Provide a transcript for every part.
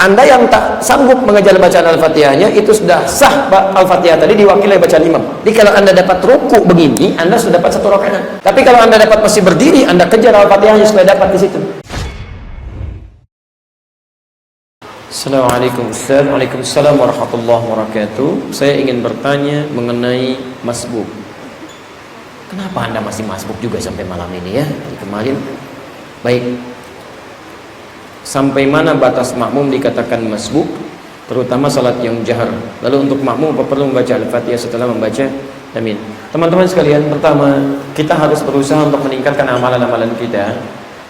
Anda yang tak sanggup mengejar bacaan Al-Fatihahnya, itu sudah sah Al-Fatihah tadi diwakili bacaan imam. Jadi kalau Anda dapat ruku begini, Anda sudah dapat 1 rakaat. Tapi kalau Anda dapat masih berdiri, Anda kejar Al-Fatihahnya supaya dapat di situ. Assalamualaikum Ustaz. Waalaikumsalam warahmatullahi wabarakatuh. Saya ingin bertanya mengenai masbuk. Kenapa Anda masih masbuk juga sampai malam ini ya? Dari kemarin. Baik. Sampai mana batas makmum dikatakan masbuk, terutama salat yang jahar? Lalu untuk makmum apa perlu membaca Al-Fatihah setelah membaca? Amin. Teman-teman sekalian, pertama kita harus berusaha untuk meningkatkan amalan-amalan kita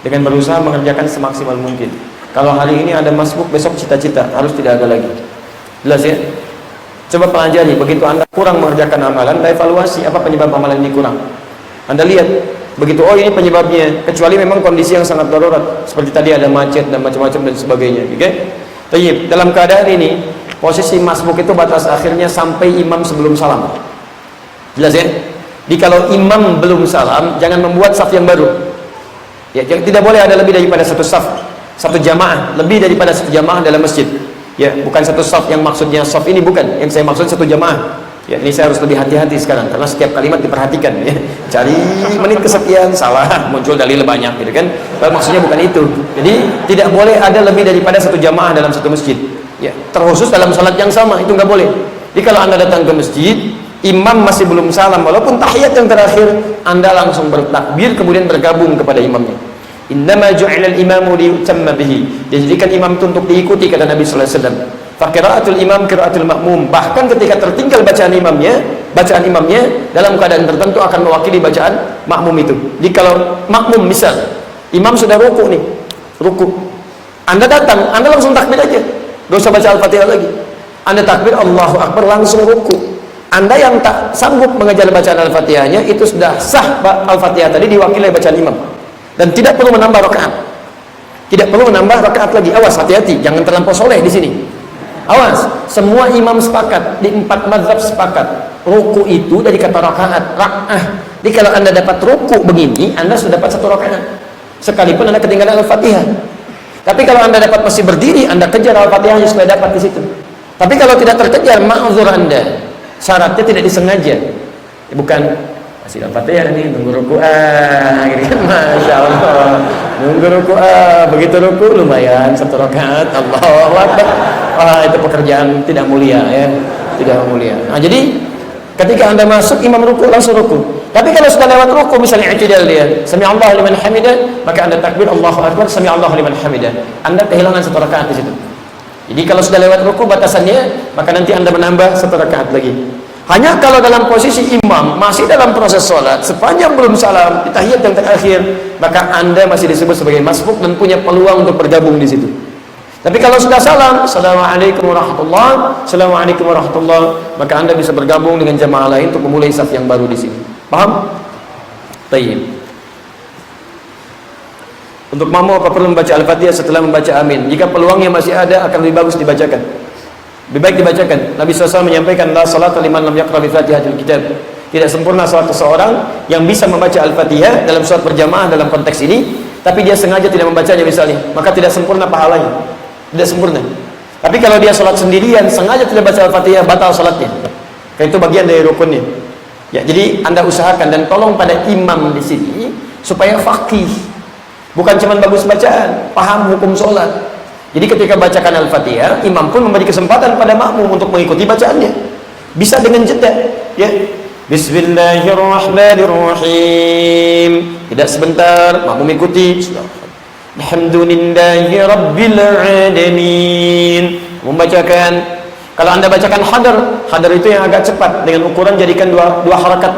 dengan berusaha mengerjakan semaksimal mungkin. Kalau hari ini ada masbuk, besok cita-cita harus tidak ada lagi. Jelas ya? Coba pelajari, begitu Anda kurang mengerjakan amalan, evaluasi apa penyebab amalan ini kurang. Anda lihat, begitu, oh ini penyebabnya, kecuali memang kondisi yang sangat darurat seperti tadi ada macet dan macam-macam dan sebagainya. Oke? Tapi dalam keadaan ini posisi masbuk itu batas akhirnya sampai imam sebelum salam. Jelas ya? Jadi kalau imam belum salam, jangan membuat saf yang baru ya, tidak boleh ada lebih daripada 1 saf, 1 jamaah, lebih daripada 1 jamaah dalam masjid ya, bukan 1 saf yang maksudnya saf ini, bukan, yang saya maksud 1 jamaah. Ya, ini saya harus lebih hati-hati sekarang karena setiap kalimat diperhatikan ya. Cari menit kesekian salah, muncul dalil banyak gitu kan. Maksudnya bukan itu. Jadi tidak boleh ada lebih daripada 1 jamaah dalam 1 masjid. Ya, terkhusus dalam salat yang sama itu nggak boleh. Jadi kalau Anda datang ke masjid, imam masih belum salam walaupun tahiyat yang terakhir, Anda langsung bertakbir kemudian bergabung kepada imamnya. Innama ju'ilal imamu liyutamma bihi. Dijadikan imam itu untuk diikuti kata Nabi sallallahu alaihi wasallam. Faqiraatul imam qiraatul makmum. Bahkan ketika tertinggal bacaan imamnya dalam keadaan tertentu akan mewakili bacaan makmum itu. Jadi kalau makmum misal imam sudah ruku nih, ruku. Anda datang, Anda langsung takbir aja. Enggak usah baca Al-Fatihah lagi. Anda takbir Allahu Akbar langsung ruku. Anda yang tak sanggup mengejar bacaan Al-Fatihahnya, itu sudah sah Al-Fatihah tadi diwakili bacaan imam. Dan tidak perlu menambah rakaat. Tidak perlu menambah rakaat lagi. Awas, hati-hati, jangan terlampau soleh di sini. Awas, semua imam sepakat, di 4 mazhab sepakat, ruku itu dari kata rakaat, rak'ah. Jadi kalau Anda dapat ruku begini, Anda sudah dapat 1 rakaat. Sekalipun Anda ketinggalan Al-Fatihah. Tapi kalau Anda dapat masih berdiri, Anda kejar Al-Fatihahnya supaya dapat di situ. Tapi kalau tidak terkejar, ma'dzur Anda. Syaratnya tidak disengaja. Bukan masih Al-Fatihah nih, nunggu ruku gitu kan, Masya Allah, nunggu ruku begitu ruku lumayan 1 rakaat, Allahu Akbar. Itu pekerjaan tidak mulia ya, tidak mulia. Nah, jadi ketika Anda masuk imam ruku langsung ruku. Tapi kalau sudah lewat ruku misalnya i'tidal dia, sami Allahu liman hamidah, maka Anda takbir Allahu Akbar, sami Allahu liman hamidah. Anda kehilangan 1 rakaat di situ. Jadi kalau sudah lewat ruku batasannya, maka nanti Anda menambah 1 rakaat lagi. Hanya kalau dalam posisi imam masih dalam proses sholat, sepanjang belum salam di tahiyat yang terakhir, maka Anda masih disebut sebagai masbuk dan punya peluang untuk bergabung di situ. Tapi kalau sudah salam, assalamualaikum warahmatullahi, assalamualaikum warahmatullahi, maka Anda bisa bergabung dengan jamaah lain untuk memulai saf yang baru di sini. Paham? Tayyib. Untuk makmum apa perlu membaca Al-Fatihah setelah membaca amin? Jika peluangnya masih ada, akan lebih bagus dibacakan. Lebih baik dibacakan. Nabi SAW menyampaikan, la salata liman lam yaqra bi Fatihatil kitab. Tidak sempurna salat seseorang yang bisa membaca Al-Fatihah dalam salat berjamaah dalam konteks ini, tapi dia sengaja tidak membacanya misalnya, maka tidak sempurna pahalanya. Tidak sempurna. Tapi kalau dia sholat sendirian sengaja tidak baca Al-Fatihah, batal sholatnya. Karena itu bagian dari rukunnya. Ya, jadi Anda usahakan dan tolong pada imam di sini supaya faqih. Bukan cuma bagus bacaan, paham hukum sholat. Jadi ketika bacakan Al-Fatihah, imam pun memberi kesempatan pada makmum untuk mengikuti bacaannya. Bisa dengan jeda, ya. Bismillahirrahmanirrahim. Tidak sebentar, makmum ikuti. Alhamdulillahi Rabbil Alamin. Membacakan, kalau Anda bacakan hadar itu yang agak cepat dengan ukuran jadikan dua harakat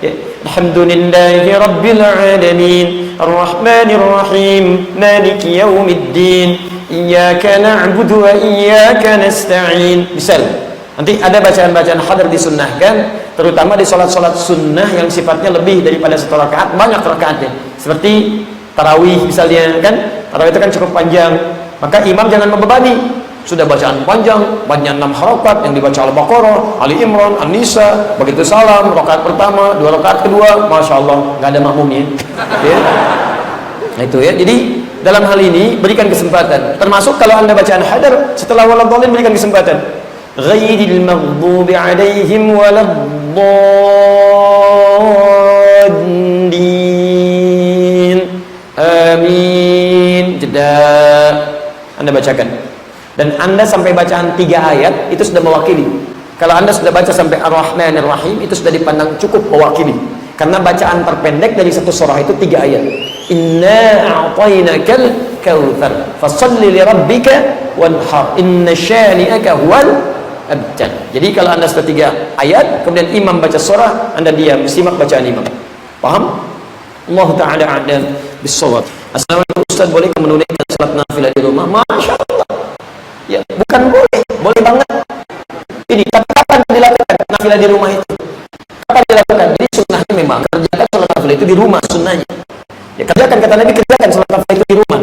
ya. Alhamdulillahi Rabbil Alamin Ar-Rahmanir Rahim Maliki Yaumiddin Iyyaka na'budu wa iyyaka nasta'in. Misal nanti ada bacaan-bacaan hadar disunnahkan, terutama di sholat-sholat sunnah yang sifatnya lebih daripada 1 rakaat, banyak rakaatnya, seperti tarawih misalnya kan, tarawih itu kan cukup panjang, maka imam jangan membebani. Sudah bacaan panjang, banyak 6 harakat yang dibaca Al-Baqarah, Ali Imran, An-Nisa, begitu salam, rakaat pertama, 2 rakaat kedua, Masya Allah, nggak ada makmumnya ya. Nah itu ya, jadi dalam hal ini berikan kesempatan. Termasuk kalau Anda bacaan hadar setelah waladhdallin, berikan kesempatan. Ghairil maghdubi 'alaihim waladdallin. Amin. Jeda. Anda bacakan. Dan Anda sampai bacaan 3 ayat itu sudah mewakili. Kalau Anda sudah baca sampai Ar-Rahmanir Rahim, itu sudah dipandang cukup mewakili. Karena bacaan terpendek dari satu surah itu 3 ayat. Inna a'tainakal kautsar fasholli lirabbika wanhar inna syani'aka huwal abtar. Jadi kalau Anda sudah 3 ayat, kemudian imam baca surah, Anda diam, simak bacaan imam. Paham? Allah Ta'ala a'lam bis-shawab. Assalamualaikum Ustaz, boleh menunaikan salat nafilah di rumah? Masya Allah. Ya, bukan boleh, boleh banget. Ini, tapi kapan dilakukan nafilah di rumah itu? Kapan dilakukan? Jadi sunnahnya memang kerjakan salat nafilah itu di rumah, sunnahnya. Ya, kerjakan, kata Nabi, kerjakan salat nafilah itu di rumah.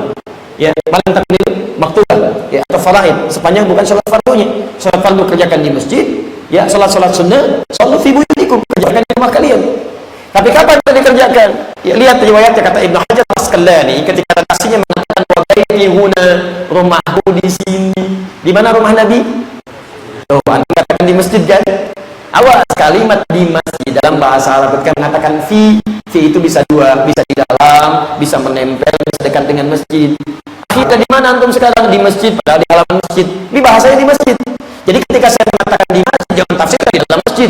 Ya, paling takdir maktubah, ya, atau faraid, sepanjang bukan salat fardunya. Salat fardu kerjakan di masjid, ya, salat-salat sunnah, salat fi buyutikum, kerjakan di rumah kalian. Tapi kapan itu dikerjakan? Ya, lihat riwayatnya, kata Ibnu Hajar Al-Asqalani ketika redaksinya mengatakan wa baiti huna, rumahku di sini. Di mana rumah Nabi? Tuh, Anda katakan di masjid kan? Awas, kalimat di masjid dalam bahasa Arab kan mengatakan fi itu bisa 2, bisa di dalam, bisa menempel, bisa dekat dengan masjid. Kita di mana antum sekarang? Di masjid, padahal di halaman masjid. Ini bahasanya di masjid. Jadi ketika saya mengatakan di masjid, jangan tafsirkan di dalam masjid.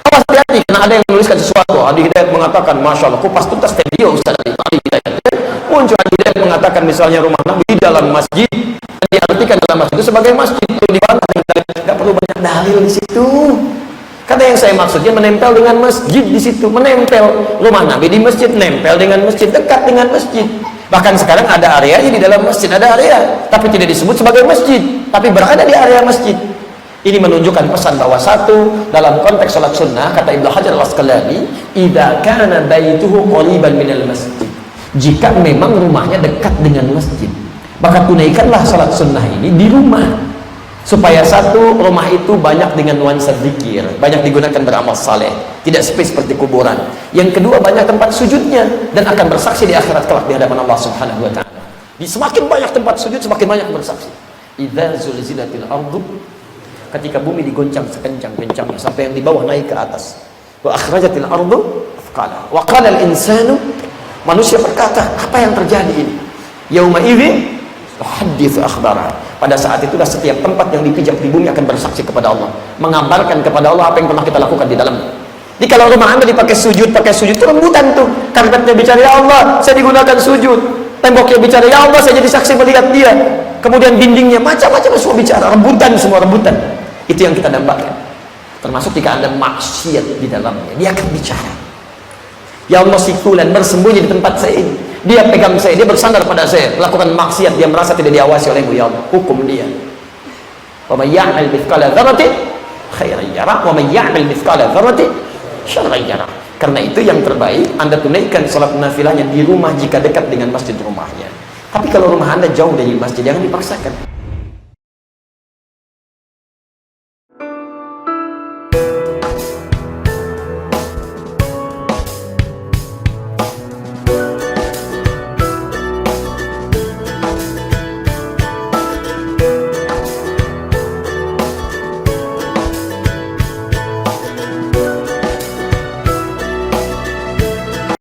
Awas, hati-hati, karena ada yang menuliskan sesuatu. Adi Hidayat mengatakan, Masya Allah, kupas tuntas video Ustaz Adi Hidayat. Muncul Adi Hidayat mengatakan misalnya rumah Nabi di dalam masjid, dan diartikan dalam masjid itu sebagai masjid. Itu di mana? Tidak perlu banyak dalil di situ. Kata yang saya maksudnya menempel dengan masjid di situ, menempel rumah Nabi di masjid, nempel dengan masjid, dekat dengan masjid. Bahkan sekarang ada areanya di dalam masjid, ada area, tapi tidak disebut sebagai masjid, tapi berada di area masjid. Ini menunjukkan pesan bahwa satu, dalam konteks salat sunnah, kata Ibnu Hajar Al-Asqalani, idza kana baituhu qariban minal masjid. Jika memang rumahnya dekat dengan masjid, maka tunaikanlah salat sunnah ini di rumah. Supaya satu, rumah itu banyak dengan nuansa zikir, banyak digunakan beramal saleh, tidak sepi seperti kuburan. Yang kedua, banyak tempat sujudnya dan akan bersaksi di akhirat kelak di hadapan Allah Subhanahu wa taala. Di semakin banyak tempat sujud, semakin banyak bersaksi. Idza zulzilatil ardu, ketika bumi digoncang sekencang-kencangnya sampai yang di bawah naik ke atas. Wa akhrajatil ardu athqala. Wa qala al insanu, manusia berkata, apa yang terjadi ini? Yauma idzin tuhadditsu akhbaraha. Pada saat itulah setiap tempat yang dipijak di bumi akan bersaksi kepada Allah, mengabarkan kepada Allah apa yang pernah kita lakukan di dalamnya. Jadi kalau rumah Anda dipakai sujud itu rebutan tuh. Karpetnya bicara, ya Allah, saya digunakan sujud. Temboknya bicara, ya Allah, saya jadi saksi melihat dia. Kemudian dindingnya macam-macam semua bicara, rebutan, semua rebutan. Itu yang kita dambakan. Termasuk jika Anda maksiat di dalamnya, dia akan bicara. Ya Allah, si fulan bersembunyi di tempat saya ini, dia pegang saya, dia bersandar pada saya, lakukan maksiat, dia merasa tidak diawasi olehmu, ya Allah, hukum dia. Wa may ya'mal mithqala dzarratin khairan yarah wa may ya'mal mithqala dzarratin syarran yarah. Karena itu yang terbaik Anda tunaikan salat nafilahnya di rumah jika dekat dengan masjid rumahnya. Tapi kalau rumah Anda jauh dari masjid, jangan dipaksakan.